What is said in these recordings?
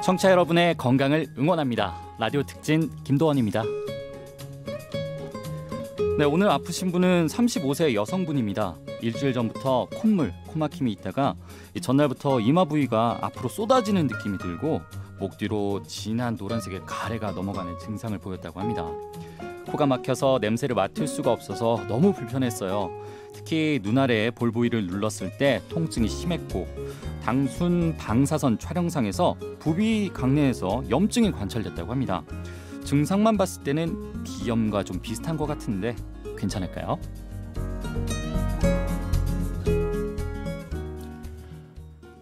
청취자 여러분의 건강을 응원합니다. 라디오 특진 김도원입니다. 네, 오늘 아프신 분은 35세 여성분입니다. 일주일 전부터 콧물, 코막힘이 있다가 전날부터 이마 부위가 앞으로 쏟아지는 느낌이 들고 목 뒤로 진한 노란색의 가래가 넘어가는 증상을 보였다고 합니다. 코가 막혀서 냄새를 맡을 수가 없어서 너무 불편했어요. 특히 눈 아래에 볼 부위를 눌렀을 때 통증이 심했고 당순 방사선 촬영상에서 부비 강내에서 염증이 관찰됐다고 합니다. 증상만 봤을 때는 비염과 좀 비슷한 것 같은데 괜찮을까요?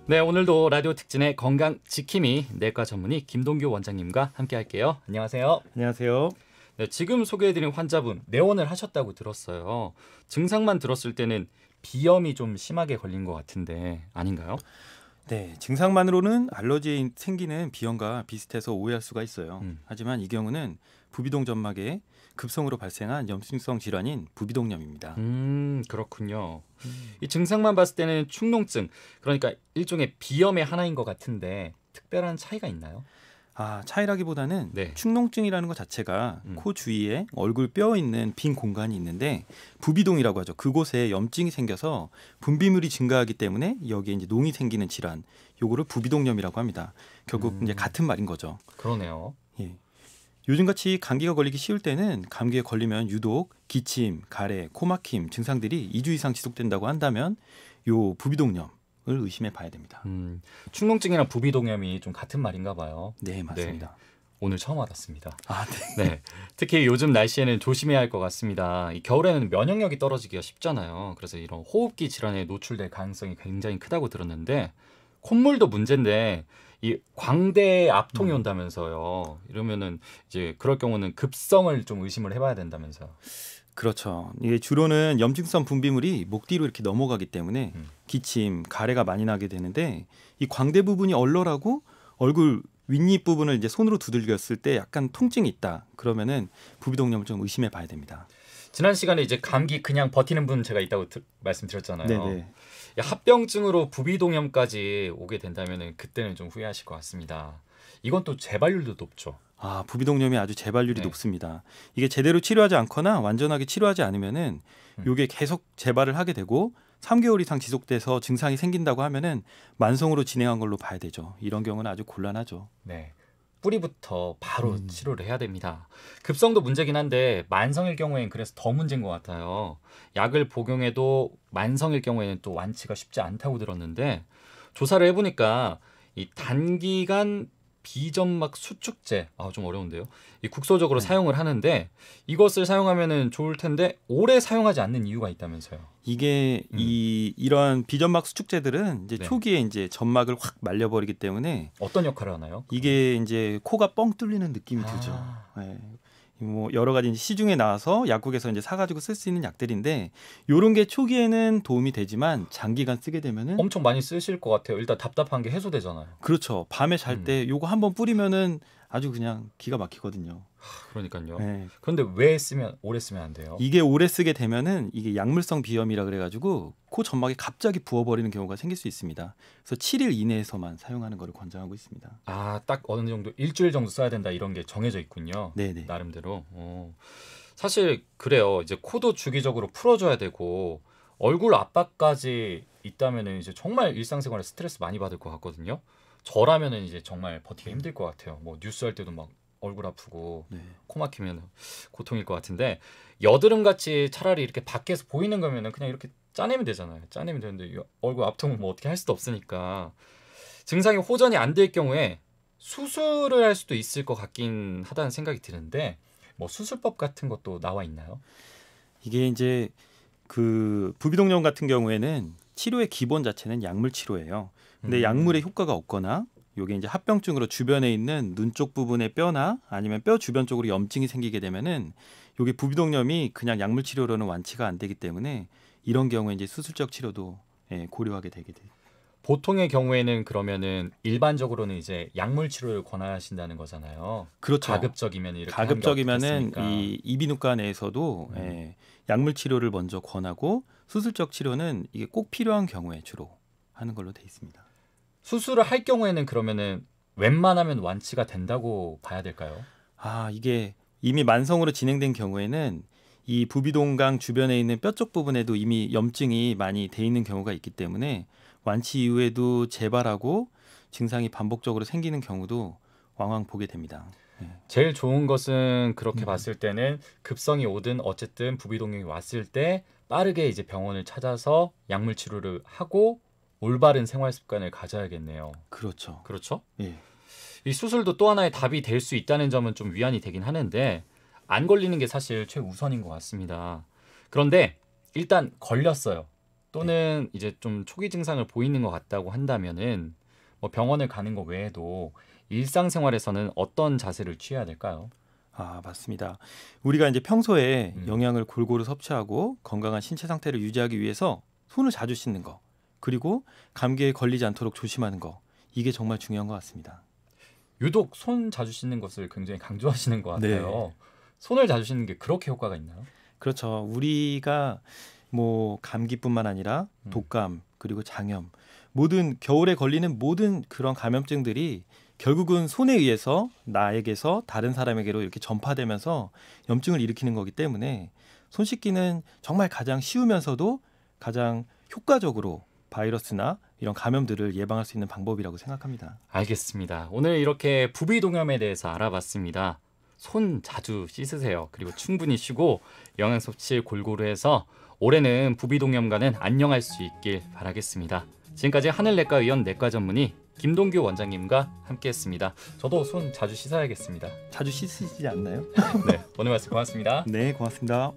네, 오늘도 라디오 특진의 건강 지킴이 내과 전문의 김동규 원장님과 함께 할게요. 안녕하세요. 안녕하세요. 네, 지금 소개해드린 환자분 내원을 하셨다고 들었어요. 증상만 들었을 때는 비염이 좀 심하게 걸린 것 같은데 아닌가요? 네, 증상만으로는 알러지에 생기는 비염과 비슷해서 오해할 수가 있어요. 하지만 이 경우는 부비동 점막에 급성으로 발생한 염증성 질환인 부비동염입니다. 그렇군요. 이 증상만 봤을 때는 축농증, 그러니까 일종의 비염의 하나인 것 같은데 특별한 차이가 있나요? 차이라기보다는 네. 축농증이라는 것 자체가 코 주위에 얼굴 뼈 있는 빈 공간이 있는데 부비동이라고 하죠. 그곳에 염증이 생겨서 분비물이 증가하기 때문에 여기에 이제 농이 생기는 질환, 요거를 부비동염이라고 합니다. 결국 이제 같은 말인 거죠. 그러네요. 예. 요즘같이 감기가 걸리기 쉬울 때는 감기에 걸리면 유독 기침, 가래, 코막힘 증상들이 2주 이상 지속된다고 한다면 요 부비동염 을 의심해 봐야 됩니다. 축농증이랑 부비동염이 좀 같은 말인가 봐요. 네, 맞습니다. 네, 오늘 처음 알았습니다. 네. 네, 특히 요즘 날씨에는 조심해야 할 것 같습니다. 이 겨울에는 면역력이 떨어지기가 쉽잖아요. 그래서 이런 호흡기 질환에 노출될 가능성이 굉장히 크다고 들었는데 콧물도 문제인데 이 광대에 압통이 온다면서요. 이러면은 이제 그럴 경우는 급성을 좀 의심을 해봐야 된다면서요. 그렇죠. 이게 주로는 염증성 분비물이 목 뒤로 이렇게 넘어가기 때문에 기침, 가래가 많이 나게 되는데 이 광대 부분이 얼얼하고 얼굴 윗입 부분을 이제 손으로 두들겼을 때 약간 통증이 있다. 그러면은 부비동염을 좀 의심해 봐야 됩니다. 지난 시간에 이제 감기 그냥 버티는 분 제가 있다고 말씀드렸잖아요. 네네. 합병증으로 부비동염까지 오게 된다면은 그때는 좀 후회하실 것 같습니다. 이건 또 재발률도 높죠. 부비동염이 아주 재발률이 네. 높습니다. 이게 제대로 치료하지 않거나 완전하게 치료하지 않으면은 이게 계속 재발을 하게 되고 3개월 이상 지속돼서 증상이 생긴다고 하면은 만성으로 진행한 걸로 봐야 되죠. 이런 경우는 아주 곤란하죠. 네. 뿌리부터 바로 치료를 해야 됩니다. 급성도 문제긴 한데 만성일 경우에는 그래서 더 문제인 것 같아요. 약을 복용해도 만성일 경우에는 또 완치가 쉽지 않다고 들었는데 조사를 해보니까 이 단기간 비점막 수축제, 좀 어려운데요. 이 국소적으로 사용을 하는데 이것을 사용하면은 좋을 텐데 오래 사용하지 않는 이유가 있다면서요. 이게 이러한 비점막 수축제들은 이제 네. 초기에 이제 점막을 확 말려버리기 때문에 어떤 역할을 하나요? 이게 이제 코가 뻥 뚫리는 느낌이 들죠. 네. 뭐 여러 가지 시중에 나와서 약국에서 이제 사가지고 쓸 수 있는 약들인데 이런 게 초기에는 도움이 되지만 장기간 쓰게 되면은 엄청 많이 쓰실 것 같아요. 일단 답답한 게 해소되잖아요. 그렇죠. 밤에 잘 때 요거 한번 뿌리면은 아주 그냥 기가 막히거든요. 그러니까요. 네. 그런데 왜 오래 쓰면 안 돼요? 이게 오래 쓰게 되면은 이게 약물성 비염이라 그래가지고 코 점막이 갑자기 부어버리는 경우가 생길 수 있습니다. 그래서 7일 이내에서만 사용하는 것을 권장하고 있습니다. 딱 어느 정도 일주일 정도 써야 된다 이런 게 정해져 있군요. 네네. 나름대로. 사실 그래요. 이제 코도 주기적으로 풀어줘야 되고 얼굴 압박까지 있다면은 이제 정말 일상생활에 스트레스 많이 받을 것 같거든요. 저라면은 이제 정말 버티기 힘들 것 같아요. 뭐 뉴스 할 때도 막 얼굴 아프고 코 막히면 고통일 것 같은데 여드름 같이 차라리 이렇게 밖에서 보이는 거면은 그냥 이렇게 짜내면 되잖아요. 짜내면 되는데 얼굴 아프면 뭐 어떻게 할 수도 없으니까 증상이 호전이 안 될 경우에 수술을 할 수도 있을 것 같긴 하다는 생각이 드는데 뭐 수술법 같은 것도 나와 있나요? 이게 이제 그 부비동염 같은 경우에는 치료의 기본 자체는 약물 치료예요. 근데 약물의 효과가 없거나 요게 이제 합병증으로 주변에 있는 눈 쪽 부분의 뼈나 아니면 뼈 주변 쪽으로 염증이 생기게 되면은 요게 부비동염이 그냥 약물 치료로는 완치가 안 되기 때문에 이런 경우에 이제 수술적 치료도 고려하게 되게 돼요. 보통의 경우에는 그러면은 일반적으로는 이제 약물 치료를 권하신다는 거잖아요. 그렇죠. 가급적이면 이렇게 가급적이면은 이 이비인후과 내에서도 약물 치료를 먼저 권하고 수술적 치료는 이게 꼭 필요한 경우에 주로 하는 걸로 돼 있습니다. 수술을 할 경우에는 그러면은 웬만하면 완치가 된다고 봐야 될까요? 이게 이미 만성으로 진행된 경우에는 이 부비동강 주변에 있는 뼈 쪽 부분에도 이미 염증이 많이 돼 있는 경우가 있기 때문에 완치 이후에도 재발하고 증상이 반복적으로 생기는 경우도 왕왕 보게 됩니다. 제일 좋은 것은 그렇게 봤을 때는 급성이 오든 어쨌든 부비동경이 왔을 때 빠르게 이제 병원을 찾아서 약물 치료를 하고 올바른 생활 습관을 가져야겠네요. 그렇죠. 그렇죠? 예. 이 수술도 또 하나의 답이 될 수 있다는 점은 좀 위안이 되긴 하는데 안 걸리는 게 사실 최우선인 것 같습니다. 그런데 일단 걸렸어요. 또는 이제 좀 초기 증상을 보이는 것 같다고 한다면은 뭐 병원을 가는 것 외에도 일상생활에서는 어떤 자세를 취해야 될까요? 맞습니다. 우리가 이제 평소에 음. 영양을 골고루 섭취하고 건강한 신체 상태를 유지하기 위해서 손을 자주 씻는 거, 그리고 감기에 걸리지 않도록 조심하는 거, 이게 정말 중요한 것 같습니다. 유독 손 자주 씻는 것을 굉장히 강조하시는 것 같아요. 손을 자주 씻는 게 그렇게 효과가 있나요? 그렇죠. 우리가 뭐 감기뿐만 아니라 독감 그리고 장염, 모든 겨울에 걸리는 모든 그런 감염증들이 결국은 손에 의해서 나에게서 다른 사람에게로 이렇게 전파되면서 염증을 일으키는 거기 때문에 손 씻기는 정말 가장 쉬우면서도 가장 효과적으로 바이러스나 이런 감염들을 예방할 수 있는 방법이라고 생각합니다. 알겠습니다. 오늘 이렇게 부비동염에 대해서 알아봤습니다. 손 자주 씻으세요. 그리고 충분히 쉬고 영양 섭취 골고루 해서 올해는 부비동염과는 안녕할 수 있길 바라겠습니다. 지금까지 하늘내과의원 내과 전문의 김동규 원장님과 함께했습니다. 저도 손 자주 씻어야겠습니다. 자주 씻으시지 않나요? 네, 오늘 말씀 고맙습니다. 네, 고맙습니다.